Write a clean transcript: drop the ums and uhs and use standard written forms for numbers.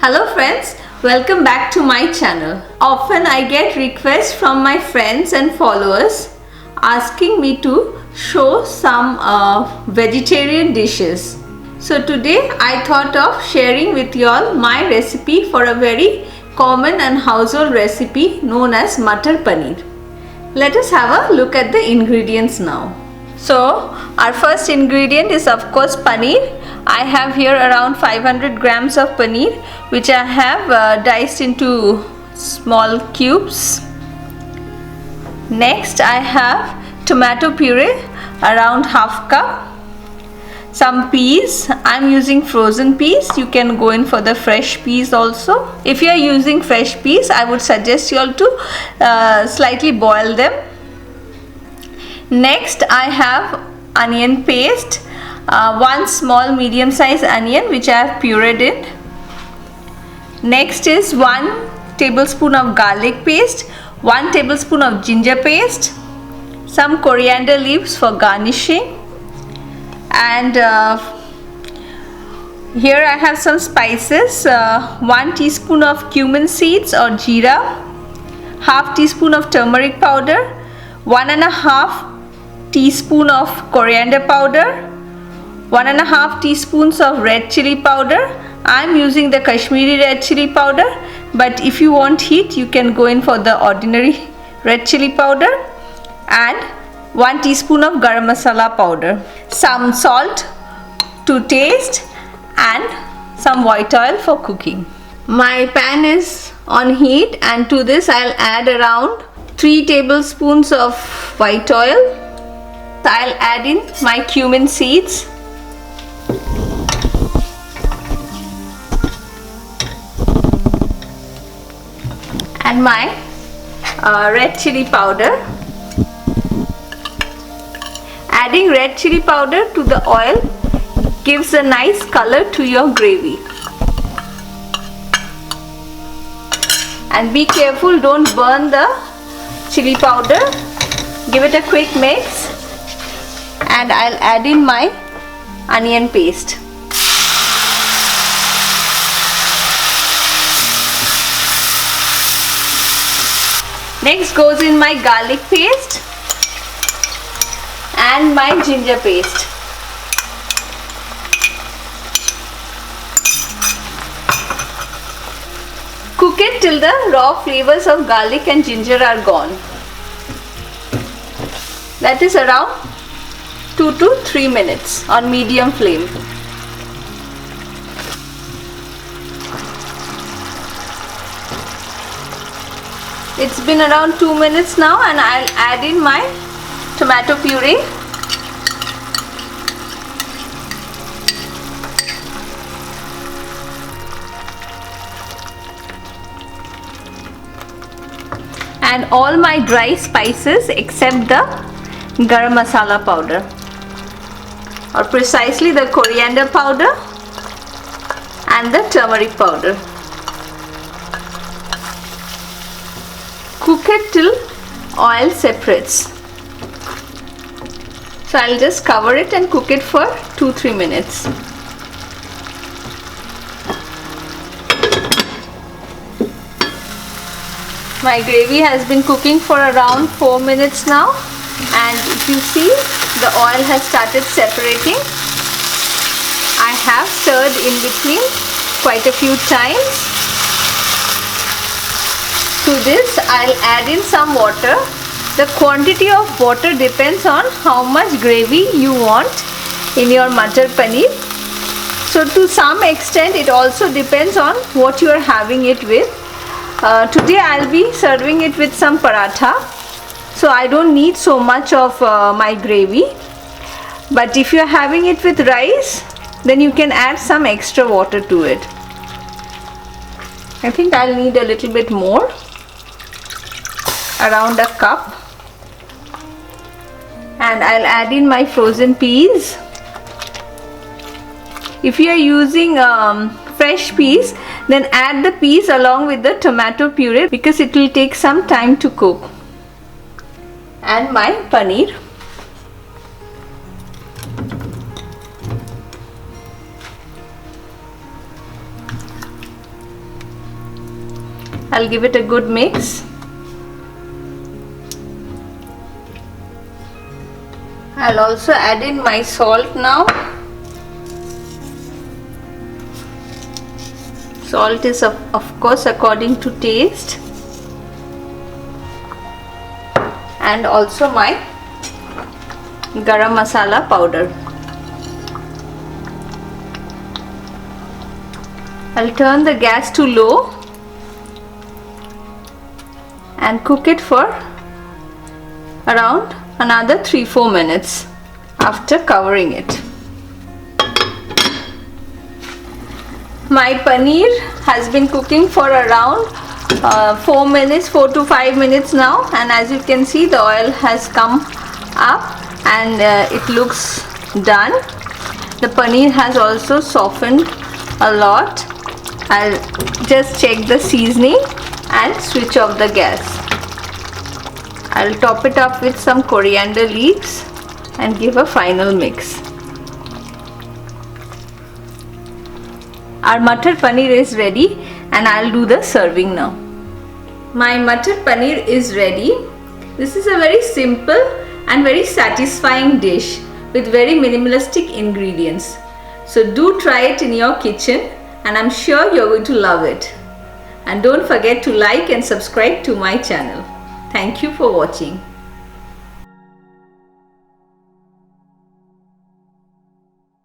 Hello friends, welcome back to my channel. Often I get requests from my friends and followers asking me to show some vegetarian dishes. So today I thought of sharing with you all my recipe for a very common and household recipe known as Matar Paneer. Let us have a look at the ingredients now. So our first ingredient is of course paneer. I have here around 500 grams of paneer which I have diced into small cubes. Next I have tomato puree around half cup. Some peas. I'm using frozen peas. You can go in for the fresh peas also. If you are using fresh peas, I would suggest you all to slightly boil them. Next I have onion paste. One small medium size onion which I have pureed in. Next is 1 tablespoon of garlic paste, 1 tablespoon of ginger paste, some coriander leaves for garnishing, and here I have some spices, 1 teaspoon of cumin seeds or jeera, half teaspoon of turmeric powder, 1.5 teaspoon of coriander powder, 1.5 teaspoons of red chili powder. I am using the Kashmiri red chili powder, but if you want heat you can go in for the ordinary red chili powder, and 1 teaspoon of Garam Masala powder, some salt to taste, and some white oil for cooking. My pan is on heat, and to this I'll add around 3 tablespoons of white oil. I'll add in my cumin seeds, and my red chili powder. Adding red chili powder to the oil gives a nice color to your gravy. And be careful, don't burn the chili powder. Give it a quick mix, and I'll add in my onion paste. Next goes in my garlic paste and my ginger paste. Cook it till the raw flavors of garlic and ginger are gone. That is around 2 to 3 minutes on medium flame. It's been around 2 minutes now, and I'll add in my tomato puree. And all my dry spices except the Garam Masala powder, or precisely the coriander powder and the turmeric powder. Cook it till oil separates. So I'll just cover it and cook it for 2-3 minutes. My gravy has been cooking for around 4 minutes now, and if you see, the oil has started separating. I have stirred in between quite a few times. To this I'll add in some water. The quantity of water depends on how much gravy you want in your Matar Paneer. So to some extent it also depends on what you are having it with. Today I'll be serving it with some paratha, so I don't need so much of my gravy. But if you are having it with rice, then you can add some extra water to it. I think I'll need a little bit more, around a cup. And I'll add in my frozen peas. If you are using fresh peas, then add the peas along with the tomato puree because it will take some time to cook. And my paneer. I'll give it a good mix. I'll also add in my salt now. Salt is of course according to taste. And also my Garam Masala powder. I'll turn the gas to low and cook it for around another 3-4 minutes after covering it. My paneer has been cooking for around 4 to 5 minutes now, and as you can see the oil has come up and it looks done. The paneer has also softened a lot. I'll just check the seasoning and switch off the gas. I'll top it up with some coriander leaves and give a final mix. Our Mattar Paneer is ready and I'll do the serving now. My Mattar Paneer is ready. This is a very simple and very satisfying dish with very minimalistic ingredients. So do try it in your kitchen and I'm sure you're going to love it. And don't forget to like and subscribe to my channel. Thank you for watching.